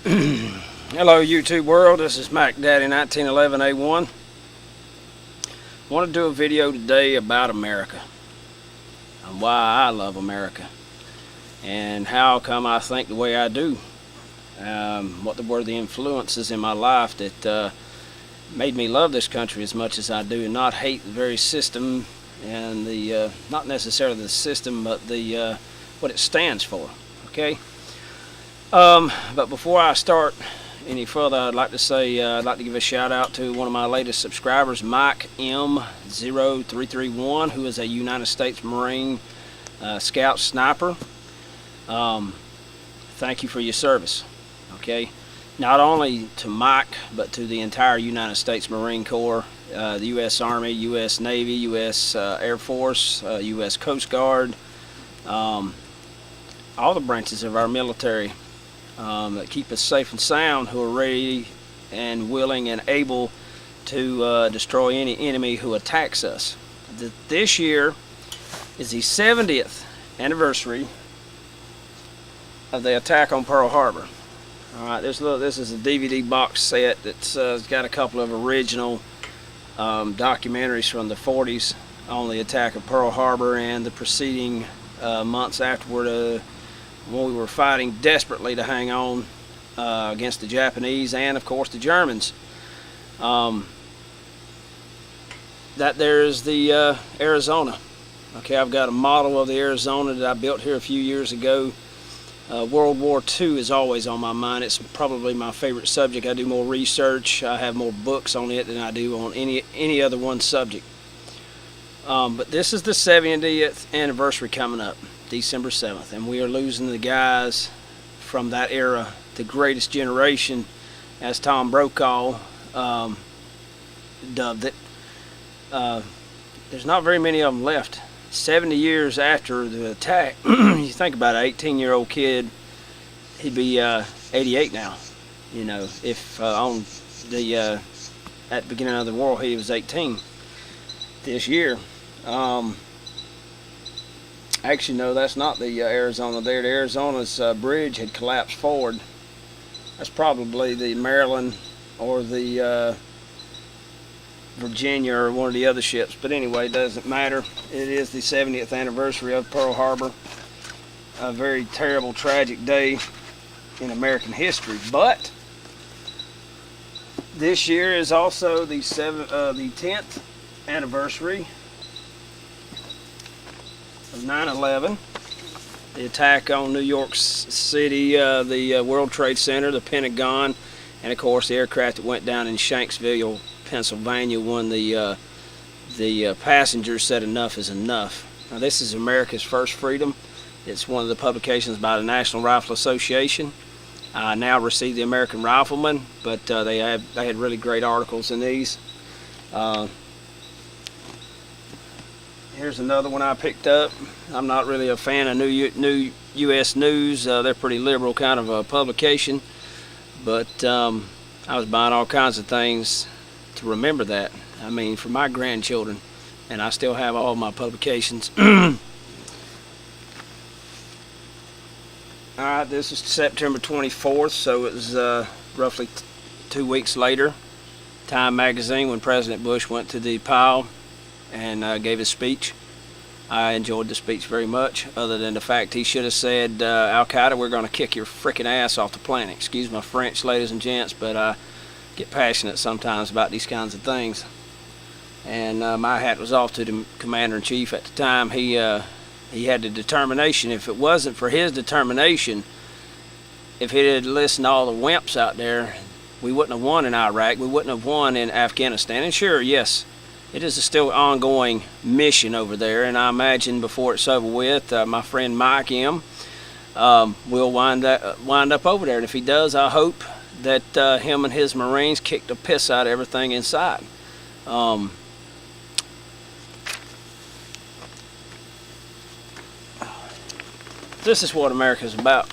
Hello YouTube world, this is Mac Daddy 1911A1. I want to do a video today about America and why I love America and how come I think the way I do. What were the influences in my life that made me love this country as much as I do and not hate the very system and the not necessarily the system, but the what it stands for. Okay. But before I start any further, I'd like to say I'd like to give a shout out to one of my latest subscribers, Mike M0331, who is a United States Marine Scout Sniper. Thank you for your service. Okay, not only to Mike, but to the entire United States Marine Corps, the U.S. Army, U.S. Navy, U.S. Air Force, U.S. Coast Guard, all the branches of our military that keep us safe and sound, who are ready and willing and able to destroy any enemy who attacks us. This year is the 70th anniversary of the attack on Pearl Harbor. Alright, this is a DVD box set that's got a couple of original documentaries from the 40s on the attack of Pearl Harbor and the preceding months afterward, when we were fighting desperately to hang on against the Japanese and of course the Germans. That there is the Arizona. Okay, I've got a model of the Arizona that I built here a few years ago. World War II is always on my mind. It's probably my favorite subject. I do more research. I have more books on it than I do on any other one subject. But this is the 70th anniversary coming up, December 7th, and we are losing the guys from that era, the greatest generation, as Tom Brokaw dubbed it. There's not very many of them left. 70 years after the attack, you think about an 18-year-old kid, he'd be 88 now. You know, if on the at the beginning of the war he was 18 this year. Actually, no, that's not the Arizona there. The Arizona's bridge had collapsed forward. That's probably the Maryland or the Virginia or one of the other ships. But anyway, it doesn't matter. It is the 70th anniversary of Pearl Harbor. A very terrible, tragic day in American history. But this year is also the 10th anniversary of 9/11, the attack on New York City, the World Trade Center, the Pentagon, and of course the aircraft that went down in Shanksville, Pennsylvania, when the passengers said enough is enough. Now, this is America's First Freedom. It's one of the publications by the National Rifle Association. I now receive the American Rifleman, but they had really great articles in these. Here's another one I picked up. I'm not really a fan of New U.S. News. They're pretty liberal kind of a publication, but I was buying all kinds of things to remember that. I mean, for my grandchildren, and I still have all my publications. Alright, this is September 24th, so it was roughly 2 weeks later. Time magazine, when President Bush went to the Pile and gave his speech. I enjoyed the speech very much, other than the fact he should have said, Al-Qaeda, we're going to kick your freaking ass off the planet. Excuse my French, ladies and gents, but I get passionate sometimes about these kinds of things. And my hat was off to the Commander-in-Chief at the time. He had the determination. If it wasn't for his determination, if he had listened to all the wimps out there, we wouldn't have won in Iraq. We wouldn't have won in Afghanistan. And sure, yes, it is a still ongoing mission over there, and I imagine before it's over with, my friend Mike M will wind up over there. And if he does, I hope that him and his Marines kick the piss out of everything inside. This is what America's about.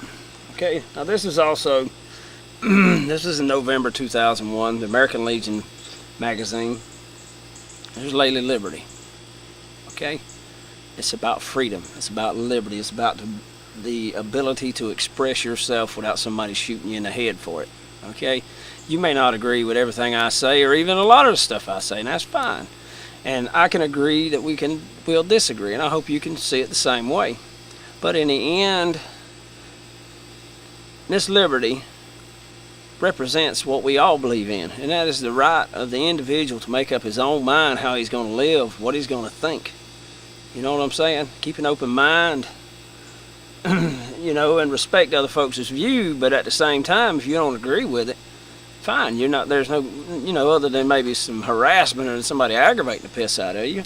Okay, now this is also this is in November 2001, the American Legion magazine. There's Lady Liberty. Okay, it's about freedom. It's about liberty. It's about the ability to express yourself without somebody shooting you in the head for it. Okay? You may not agree with everything I say, or even a lot of the stuff I say, and that's fine. And I can agree that we'll disagree, and I hope you can see it the same way. But in the end, this liberty represents what we all believe in, and that is the right of the individual to make up his own mind how he's going to live, what he's going to think. You know what I'm saying? Keep an open mind, you know, and respect other folks' view, but at the same time, if you don't agree with it, fine. There's no, you know, other than maybe some harassment or somebody aggravating the piss out of you.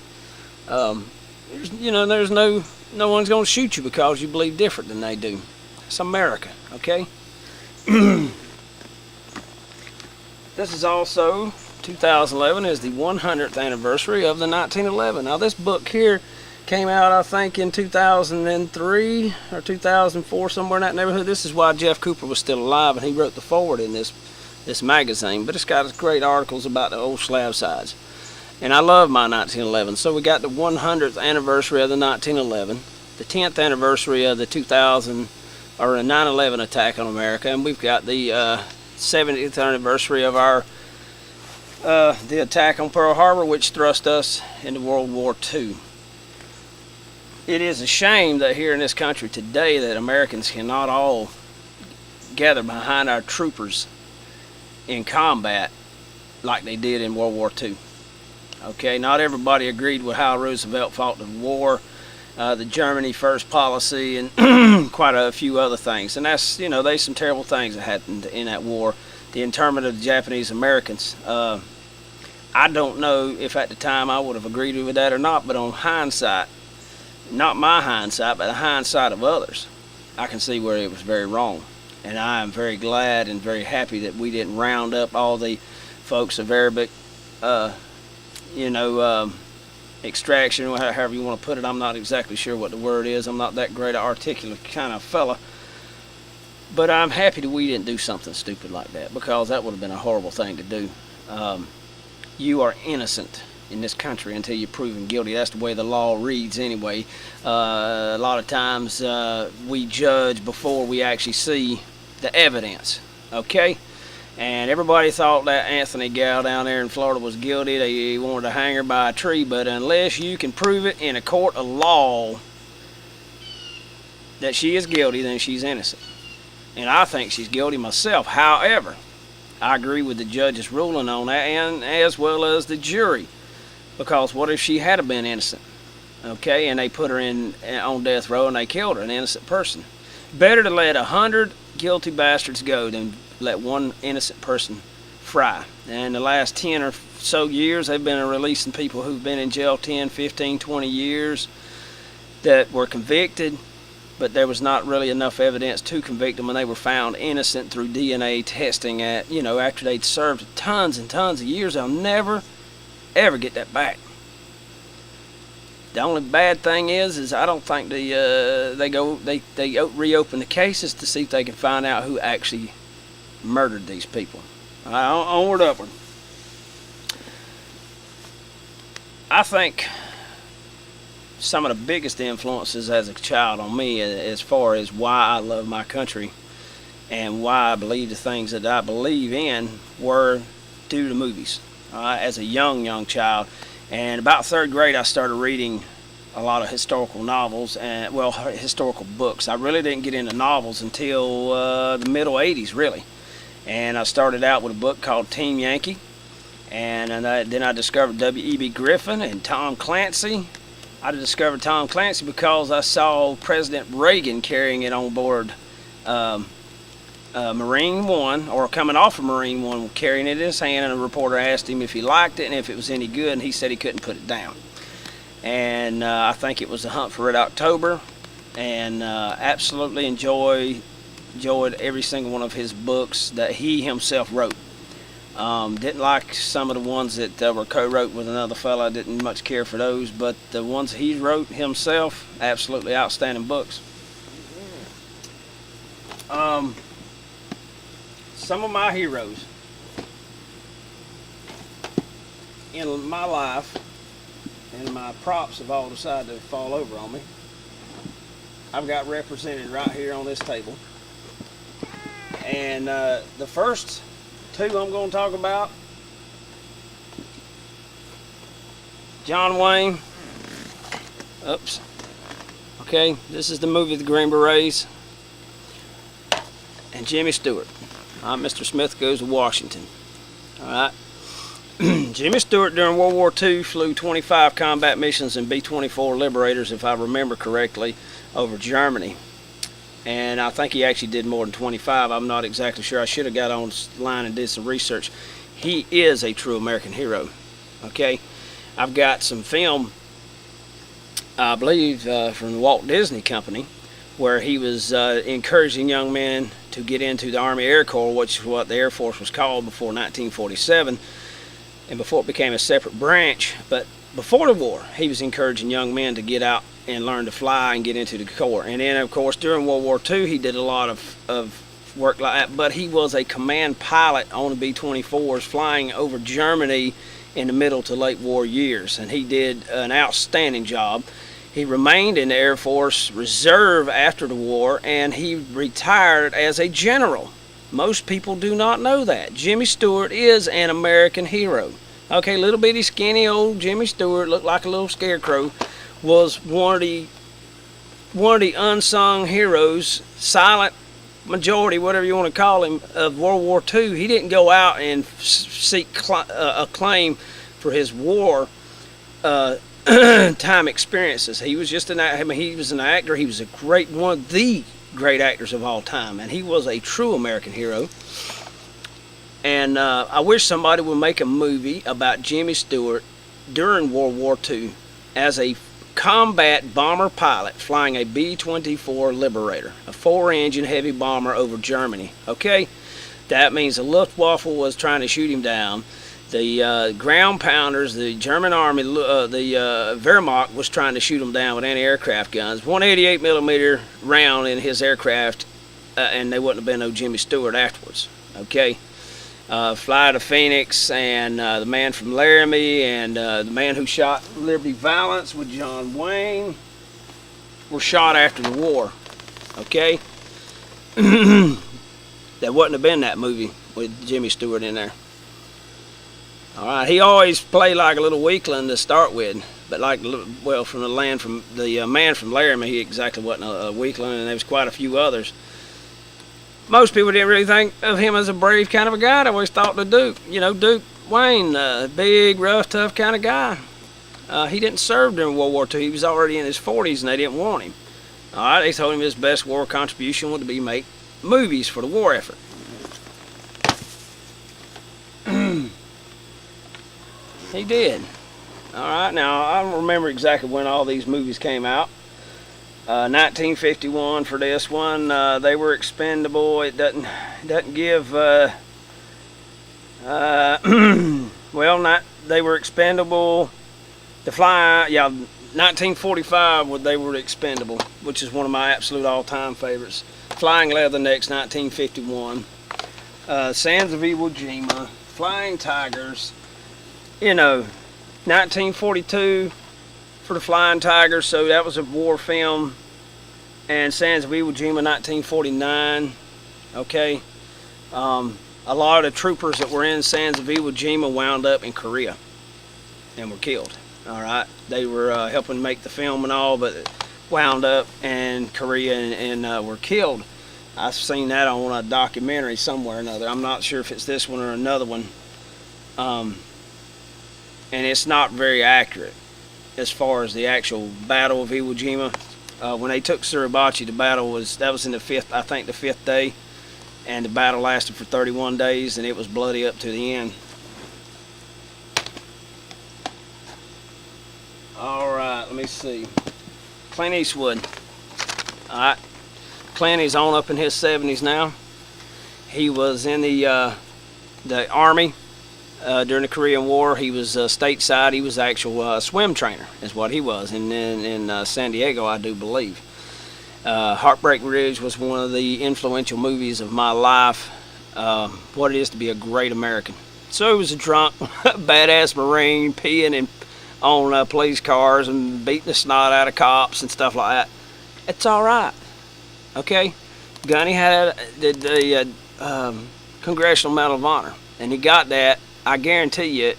There's no one's going to shoot you because you believe different than they do. It's America, okay? This is also 2011 is the 100th anniversary of the 1911. Now this book here came out, I think, in 2003 or 2004, somewhere in that neighborhood. This is why Jeff Cooper was still alive, and he wrote the foreword in this magazine. But it's got great articles about the old slab sides. And I love my 1911. So we got the 100th anniversary of the 1911, the 10th anniversary of the 9/11 attack on America, and we've got the 70th anniversary of the attack on Pearl Harbor, which thrust us into World War II. It is a shame that here in this country today that Americans cannot all gather behind our troopers in combat like they did in World War II. Okay, not everybody agreed with how Roosevelt fought the war, the Germany first policy, and quite a few other things. And that's, you know, there's some terrible things that happened in that war. The internment of the Japanese Americans. I don't know if at the time I would have agreed with that or not, but on hindsight, not my hindsight, but the hindsight of others, I can see where it was very wrong. And I am very glad and very happy that we didn't round up all the folks of Arabic, extraction, or however you want to put it. I'm not exactly sure what the word is. I'm not that great an articulate kind of fella. But I'm happy that we didn't do something stupid like that, because that would have been a horrible thing to do. You are innocent in this country until you're proven guilty. That's the way the law reads anyway. A lot of times we judge before we actually see the evidence, okay? And everybody thought that Anthony gal down there in Florida was guilty. They wanted to hang her by a tree, but unless you can prove it in a court of law that she is guilty, then she's innocent. And I think she's guilty myself. However, I agree with the judge's ruling on that, and as well as the jury. Because what if she had been innocent? Okay, and they put her on death row and they killed her, an innocent person. Better to let 100 guilty bastards go than let one innocent person fry. And the last 10 or so years, they've been releasing people who've been in jail 10, 15, 20 years that were convicted, but there was not really enough evidence to convict them, and they were found innocent through DNA testing after they'd served tons and tons of years. They'll never, ever get that back. The only bad thing is I don't think they reopen the cases to see if they can find out who actually murdered these people. Onward, upward. I think some of the biggest influences as a child on me, as far as why I love my country and why I believe the things that I believe in, were due to movies. As a young child, and about third grade, I started reading a lot of historical novels and historical books. I really didn't get into novels until the middle '80s, really. And I started out with a book called Team Yankee, and then I discovered W.E.B. Griffin and Tom Clancy. I discovered Tom Clancy because I saw President Reagan carrying it on board Marine One, or coming off of Marine One, carrying it in his hand, and a reporter asked him if he liked it and if it was any good, and he said he couldn't put it down. And I think it was The Hunt for Red October, and absolutely enjoyed every single one of his books that he himself wrote. Didn't like some of the ones that were co-wrote with another fella. I didn't much care for those, but the ones he wrote himself, absolutely outstanding books. Some of my heroes in my life, and my props have all decided to fall over on me. I've got represented right here on this table. And the first two I'm going to talk about, John Wayne. Oops. Okay, this is the movie The Green Berets. And Jimmie Stewart. Mr. Smith Goes to Washington. Alright. Jimmie Stewart during World War II flew 25 combat missions in B-24 Liberators, if I remember correctly, over Germany. And I think he actually did more than 25. I'm not exactly sure. I should have got online and did some research. He is a true American hero. Okay? I've got some film, I believe, from the Walt Disney Company, where he was encouraging young men to get into the Army Air Corps, which is what the Air Force was called before 1947, and before it became a separate branch. But before the war, he was encouraging young men to get out and learn to fly and get into the Corps. And then, of course, during World War II, he did a lot of work like that, but he was a command pilot on the B-24s flying over Germany in the middle to late war years, and he did an outstanding job. He remained in the Air Force Reserve after the war, and he retired as a general. Most people do not know that. Jimmie Stewart is an American hero. Okay, little bitty skinny old Jimmie Stewart, looked like a little scarecrow, was one of the unsung heroes, silent majority, whatever you want to call him, of World War II. He didn't go out and seek acclaim for his war time experiences. He was just he was an actor. He was one of the great actors of all time, and he was a true American hero. And I wish somebody would make a movie about Jimmie Stewart during World War II as a combat bomber pilot flying a B-24 Liberator, a 4-engine heavy bomber over Germany. Okay, that means the Luftwaffe was trying to shoot him down. The ground pounders, the German army, the Wehrmacht was trying to shoot him down with anti-aircraft guns. 188 millimeter round in his aircraft, and there wouldn't have been no Jimmie Stewart afterwards. Okay, Fly to Phoenix, and The Man from Laramie, and The Man Who Shot Liberty Valance with John Wayne were shot after the war. Okay, there wouldn't have been that movie with Jimmie Stewart in there. All right, he always played like a little weakling to start with, but like, well, from the Man from Laramie, he exactly wasn't a weakling, and there was quite a few others. Most people didn't really think of him as a brave kind of a guy. They always thought the Duke, Duke Wayne, big, rough, tough kind of guy. He didn't serve during World War II. He was already in his 40s, and they didn't want him. All right, they told him his best war contribution would be make movies for the war effort. He did. All right, now I don't remember exactly when all these movies came out. 1951 for this one. They were expendable. It doesn't give. Well, they were expendable. The Fly, yeah, 1945 they were expendable, which is one of my absolute all-time favorites. Flying Leathernecks, 1951. Sands of Iwo Jima, Flying Tigers. 1942 for the Flying Tigers, so that was a war film. And Sands of Iwo Jima, 1949. Okay, a lot of the troopers that were in Sands of Iwo Jima wound up in Korea and were killed. All right, they were helping make the film and all, but wound up in Korea and were killed. I've seen that on a documentary somewhere or another. I'm not sure if it's this one or another one. And it's not very accurate as far as the actual Battle of Iwo Jima. When they took Suribachi, the battle was in the fifth day, and the battle lasted for 31 days, and it was bloody up to the end. All right, let me see. Clint Eastwood. All right, Clint is on up in his 70s now. He was in the Army. During the Korean War. He was stateside. He was an actual swim trainer is what he was in San Diego, I do believe. Heartbreak Ridge was one of the influential movies of my life. What it is to be a great American. So he was a drunk, badass Marine, peeing on police cars and beating the snot out of cops and stuff like that. It's all right. Okay, Gunny had the Congressional Medal of Honor, and he got that. I guarantee you,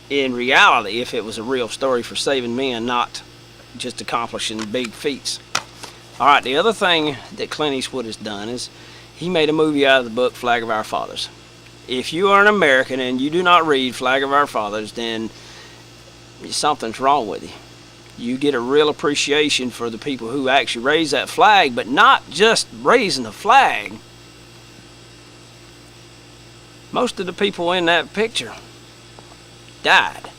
in reality, if it was a real story for saving men, not just accomplishing big feats. All right, the other thing that Clint Eastwood has done is he made a movie out of the book Flag of Our Fathers. If you are an American and you do not read Flag of Our Fathers, then something's wrong with you. You get a real appreciation for the people who actually raised that flag, but not just raising the flag. Most of the people in that picture died.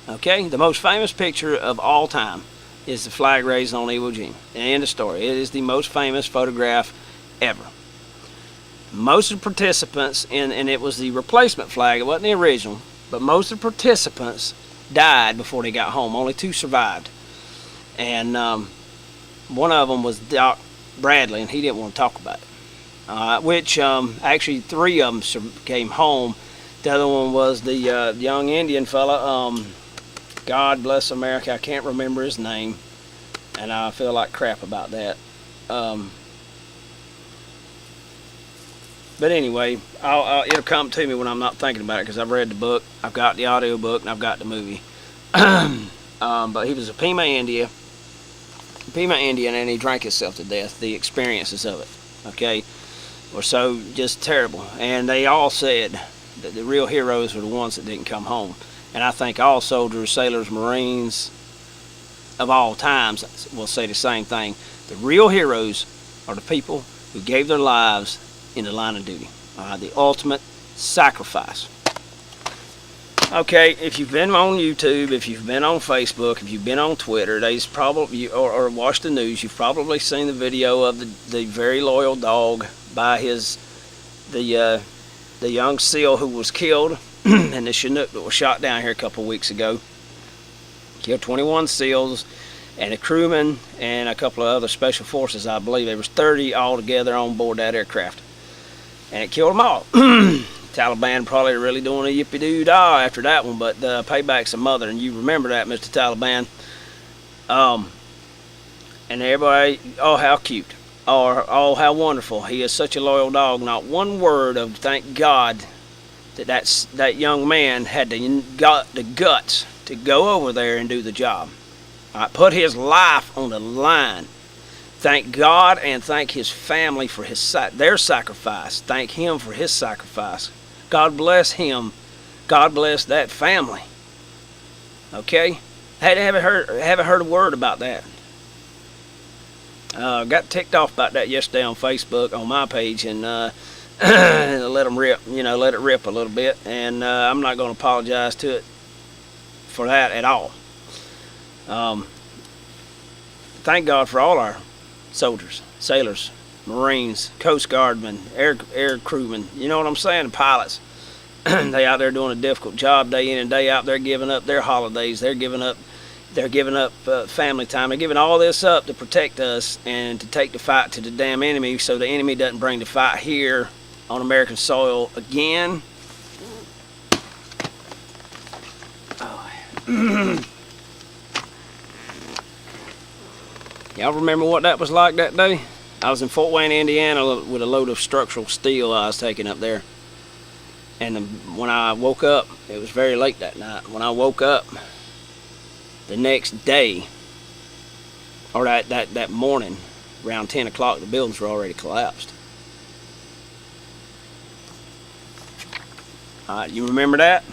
Okay, the most famous picture of all time is the flag raised on Iwo Jima. End of story. It is the most famous photograph ever. Most of the participants, and it was the replacement flag, it wasn't the original, but most of the participants died before they got home. Only 2 survived. And one of them was Doc Bradley, and he didn't want to talk about it. Which actually 3 of them came home. The other one was the young Indian fella. God bless America. I can't remember his name, and I feel like crap about that. But anyway, it'll come to me when I'm not thinking about it, because I've read the book, I've got the audio book, and I've got the movie. But he was a Pima Indian, and he drank himself to death. The experiences of it, okay, were so just terrible. And they all said that the real heroes were the ones that didn't come home. And I think all soldiers, sailors, Marines of all times will say the same thing. The real heroes are the people who gave their lives in the line of duty. The ultimate sacrifice. Okay, if you've been on YouTube, if you've been on Facebook, if you've been on Twitter, or watched the news, you've probably seen the video of the very loyal dog by the young SEAL who was killed, and the Chinook that was shot down here a couple of weeks ago. Killed 21 SEALs and a crewman and a couple of other special forces. I believe there was 30 altogether on board that aircraft, and it killed them all. Taliban probably really doing a yippee-doo-dah after that one, but payback's a mother, and you remember that, Mr. Taliban. And everybody, oh, how cute, or oh, how wonderful. He is such a loyal dog. Not one word of thank God that young man had the guts to go over there and do the job. Put his life on the line. Thank God and thank his family for their sacrifice. Thank him for his sacrifice. God bless him. God bless that family. Okay? Haven't heard a word about that. Got ticked off about that yesterday on Facebook on my page, and let them rip. Let it rip a little bit, and I'm not going to apologize to it for that at all. Thank God for all our soldiers, sailors, Marines, Coast Guardmen, air crewmen, you know what I'm saying, pilots. They out there doing a difficult job day in and day out. They're giving up their holidays. They're giving up family time. They're giving all this up to protect us and to take the fight to the damn enemy, so the enemy doesn't bring the fight here on American soil again. Oh. Y'all remember what that was like that day? I was in Fort Wayne, Indiana with a load of structural steel I was taking up there. And when I woke up, it was very late that night. When I woke up the next day, or that morning, around 10 o'clock, the buildings were already collapsed. All right, you remember that?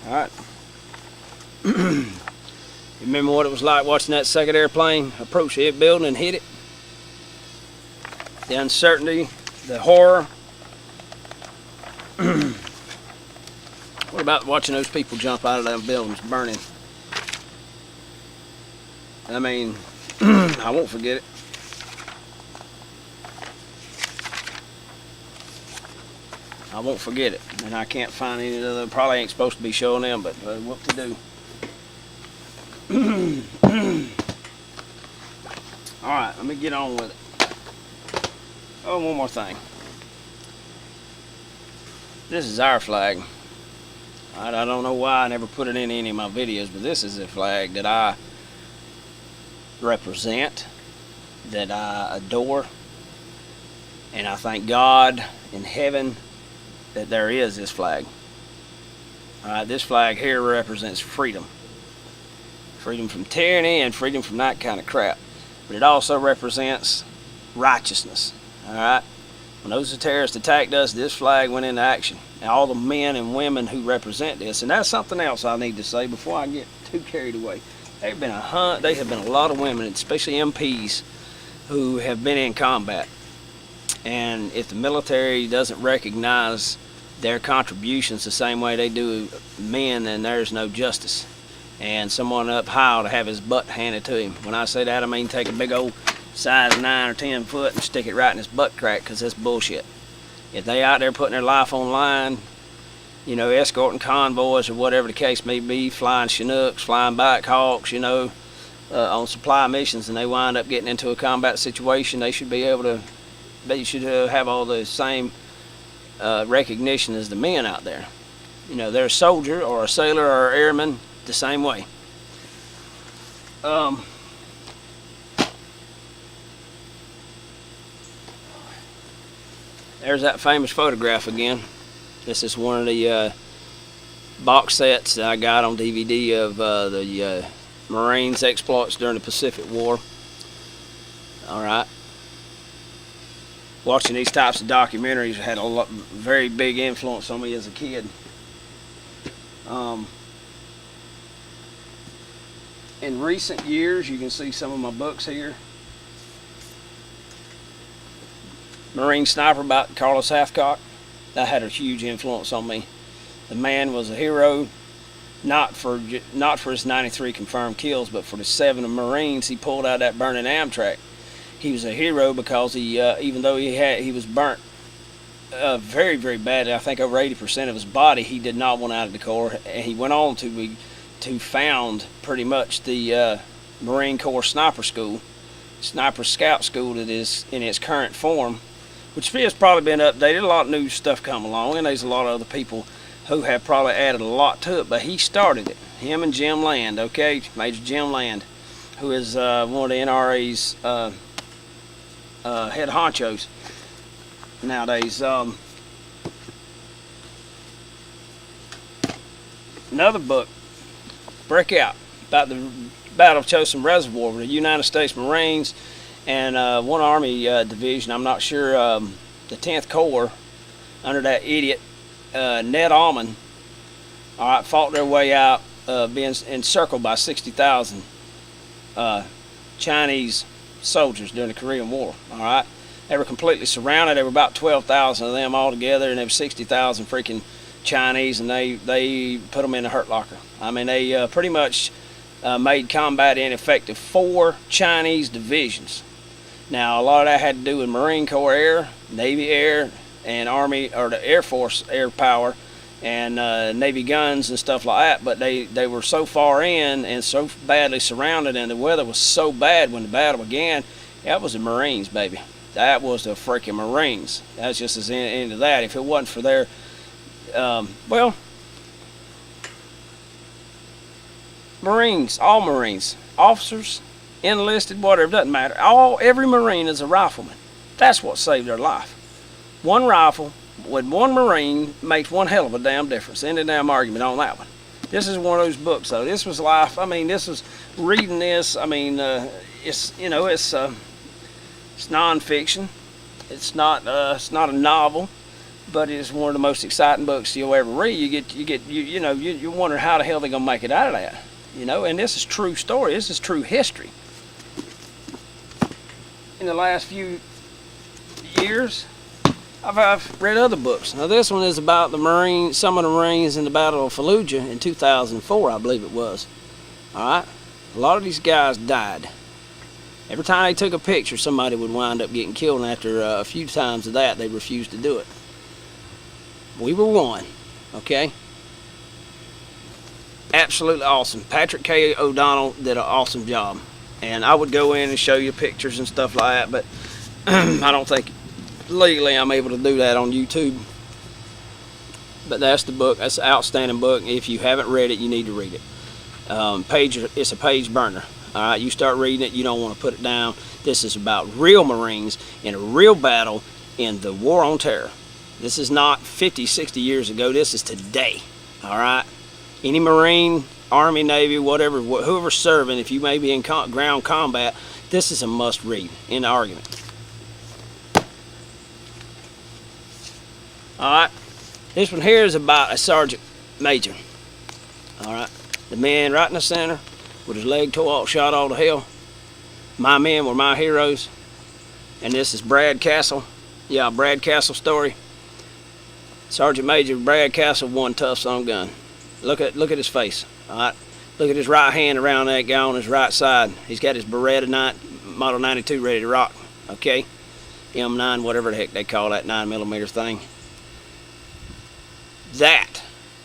All right. You remember what it was like watching that second airplane approach the building and hit it? The uncertainty, the horror. What about watching those people jump out of them buildings burning? I mean, I won't forget it. I won't forget it. And I can't find any of them. Probably ain't supposed to be showing them, but what to do? Alright, let me get on with it. Oh, one more thing. This is our flag. I don't know why I never put it in any of my videos, but this is a flag that I represent. that I adore, and I thank God in heaven that there is this flag. This flag here represents freedom. Freedom from tyranny and freedom from that kind of crap. But it also represents righteousness. Alright? When those terrorists attacked us, this flag went into action. And all the men and women who represent this, and that's something else I need to say before I get too carried away. There have been a lot of women, especially MPs, who have been in combat. And if the military doesn't recognize their contributions the same way they do men, then there's no justice. And someone up high to have his butt handed to him. When I say that, I mean take a big old size 9 or 10 foot and stick it right in his butt crack, because that's bullshit. If they out there putting their life on line, you know, escorting convoys or whatever the case may be, flying Chinooks, flying Black Hawks, you know, on supply missions, and they wind up getting into a combat situation, they should be able to, they should have all the same recognition as the men out there. You know, they're a soldier or a sailor or an airman the same way. There's that famous photograph again. This is one of the box sets that I got on DVD of the Marines' exploits during the Pacific War. Alright. Watching these types of documentaries had a very big influence on me as a kid. In recent years, you can see some of my books here. Marine Sniper by Carlos Hathcock. That had a huge influence on me. The man was a hero, not for his 93 confirmed kills, but for the 7 Marines he pulled out of that burning Amtrak. He was a hero because he, even though he was burnt very, very badly, I think over 80% of his body, he did not want out of the Corps, and he went on to found pretty much the Marine Corps Sniper School, Sniper Scout School, that is in its current form, which has probably been updated. A lot of new stuff come along, and there's a lot of other people who have probably added a lot to it, but he started it. Him and Jim Land, okay, Major Jim Land, who is one of the NRA's head honchos nowadays. Another book, Breakout, about the Battle of Chosin Reservoir with the United States Marines and one Army division, I'm not sure, the 10th Corps, under that idiot Ned Almond, fought their way out, being encircled by 60,000 Chinese soldiers during the Korean War. Alright, they were completely surrounded. There were about 12,000 of them all together, and there were 60,000 freaking Chinese, and they put them in a hurt locker. I mean, they pretty much made combat ineffective 4 Chinese divisions. Now, a lot of that had to do with Marine Corps Air, Navy Air, and Army, or the Air Force Air Power, and Navy guns and stuff like that. But they were so far in and so badly surrounded, and the weather was so bad when the battle began. That was the Marines, baby. That was the freaking Marines. That's just as into that. If it wasn't for their, well, Marines, all Marines, officers, enlisted, whatever, doesn't matter. Every Marine is a rifleman. That's what saved their life. One rifle with one Marine makes one hell of a damn difference. End of the damn argument on that one. This is one of those books, though. This was life. I mean, this was reading this. I mean, it's, you know, it's nonfiction. It's not a novel, but it's one of the most exciting books you'll ever read. You wonder how the hell they're gonna make it out of that. You know, and this is true story. This is true history. In the last few years, I've read other books. Now this one is about the Marines, some of the Marines in the Battle of Fallujah in 2004, I believe it was. Alright? A lot of these guys died. Every time they took a picture, somebody would wind up getting killed, and after a few times of that, they refused to do it. We were one, okay? Absolutely awesome. Patrick K. O'Donnell did an awesome job. And I would go in and show you pictures and stuff like that, but I don't think legally I'm able to do that on YouTube. But that's the book. That's an outstanding book. If you haven't read it, you need to read it. It's a page burner. All right, you start reading it, you don't want to put it down. This is about real Marines in a real battle in the war on terror. This is not 50, 60 years ago. This is today. All right. Any Marine, Army, Navy, whatever, whoever's serving, if you may be in ground combat, this is a must read in the argument. All right. This one here is about a sergeant major. All right. The man right in the center with his leg tore off, shot all to hell. My men were my heroes. And this is Brad Castle. Yeah, Brad Castle story. Sergeant Major Brad Castle, one tough son of a gun. Look at his face. All right. Look at his right hand around that guy on his right side. He's got his Beretta Model 92 ready to rock. Okay. M9, whatever the heck they call that 9mm thing. That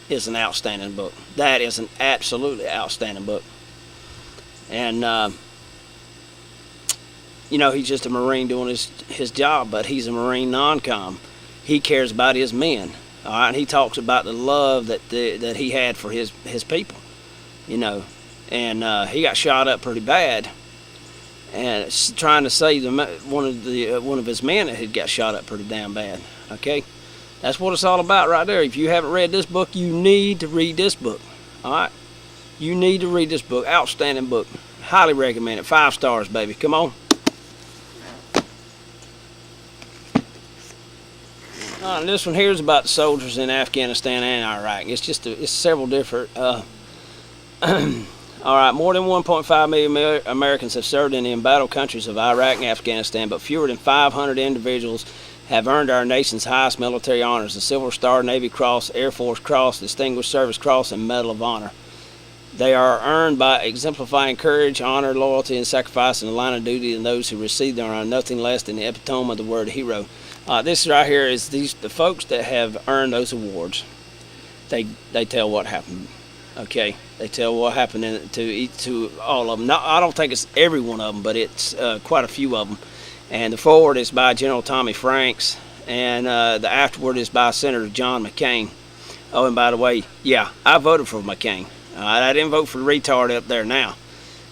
is an outstanding book. That is an absolutely outstanding book. And you know, he's just a Marine doing his job, but he's a Marine non-com. He cares about his men. All right, and he talks about the love that he had for his people, you know, and he got shot up pretty bad, and it's trying to save one of his men that had got shot up pretty damn bad. Okay, that's what it's all about right there. If you haven't read this book, you need to read this book. All right, you need to read this book. Outstanding book. Highly recommend it. 5 stars, baby. Come on. And this one here is about the soldiers in Afghanistan and Iraq. It's several different. All right, more than 1.5 million Americans have served in the embattled countries of Iraq and Afghanistan, but fewer than 500 individuals have earned our nation's highest military honors: the Silver Star, Navy Cross, Air Force Cross, Distinguished Service Cross, and Medal of Honor. They are earned by exemplifying courage, honor, loyalty, and sacrifice in the line of duty, and those who receive them are nothing less than the epitome of the word hero. This right here is the folks that have earned those awards. They tell what happened. Okay, they tell what happened to all of them. I don't think it's every one of them, but it's quite a few of them. And the foreword is by General Tommy Franks, and the afterword is by Senator John McCain. Oh, and by the way, yeah, I voted for McCain. I didn't vote for the retard up there now,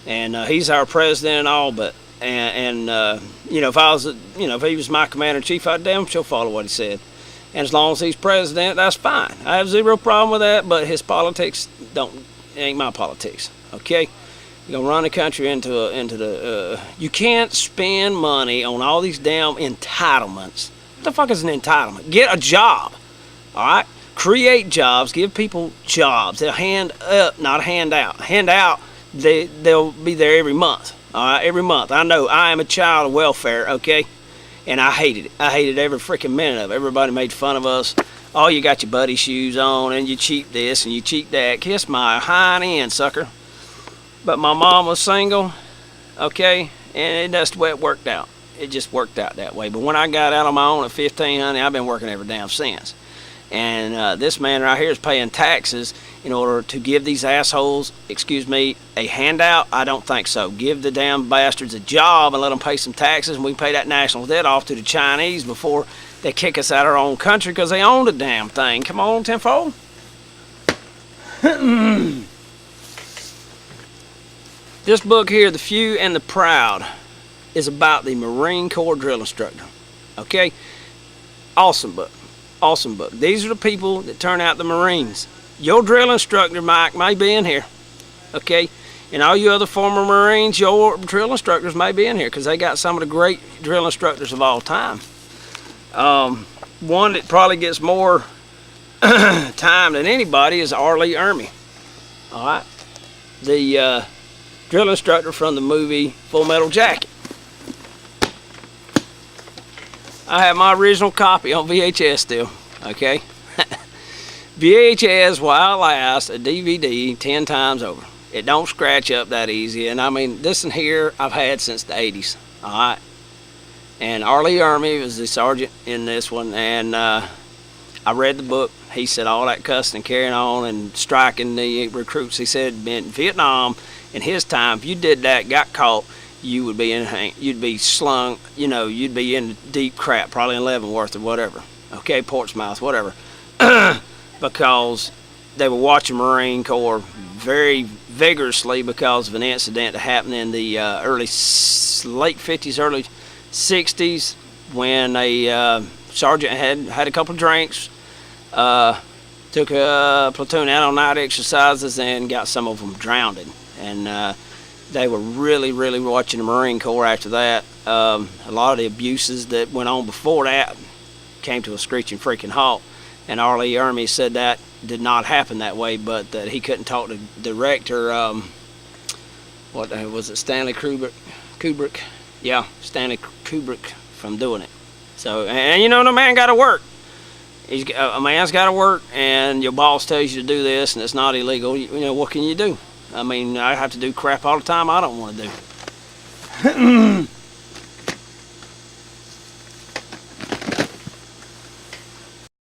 and he's our president and all, but. And you know, if he was my commander-in-chief, I'd damn sure follow what he said. And as long as he's president, that's fine. I have zero problem with that. But his politics ain't my politics. Okay, you're gonna run the country into the. You can't spend money on all these damn entitlements. What the fuck is an entitlement? Get a job. All right, create jobs. Give people jobs. They'll hand up, not a handout. Handout. They'll be there every month. All right, every month. I know I am a child of welfare, okay? And I hated it. I hated every freaking minute of it. Everybody made fun of us. Oh, you got your buddy shoes on, and you cheap this, and you cheap that. Kiss my hind end, sucker. But my mom was single, okay? And that's the way it worked out. It just worked out that way. But when I got out on my own at 15, honey, I've been working every damn since. And this man right here is paying taxes in order to give these assholes, excuse me, a handout? I don't think so. Give the damn bastards a job and let them pay some taxes, and we can pay that national debt off to the Chinese before they kick us out of our own country because they own the damn thing. Come on, tenfold. This book here, The Few and the Proud, is about the Marine Corps drill instructor. Okay? Awesome book. Awesome book. These are the people that turn out the Marines. Your drill instructor, Mike, may be in here. Okay? And all you other former Marines, your drill instructors may be in here because they got some of the great drill instructors of all time. One that probably gets more time than anybody is R. Ermey. All right? The drill instructor from the movie Full Metal Jacket. I have my original copy on VHS still, okay? VHS will outlast a DVD 10 times over. It don't scratch up that easy, and I mean, this one here I've had since the 80s, all right? And R. Ermey was the sergeant in this one, and I read the book. He said all that cussing and carrying on and striking the recruits, he said in Vietnam, in his time, if you did that, got caught, you would be you'd be slung, you know, you'd be in deep crap, probably in Leavenworth or whatever, okay, Portsmouth, whatever, because they were watching Marine Corps very, vigorously because of an incident that happened in the late 50s, early 60s, when a sergeant had a couple of drinks, took a platoon out on night exercises, and got some of them drowned. And they were really watching the Marine Corps after that. A lot of the abuses that went on before that came to a screeching freaking halt. And R.E. Ermey said that did not happen that way, but that he couldn't talk to director, what was it, Stanley Kubrick? Yeah, Stanley Kubrick from doing it. So, and you know, the man got to work. A man's got to work, and your boss tells you to do this, and it's not illegal. You know, what can you do? I mean, I have to do crap all the time I don't want to do.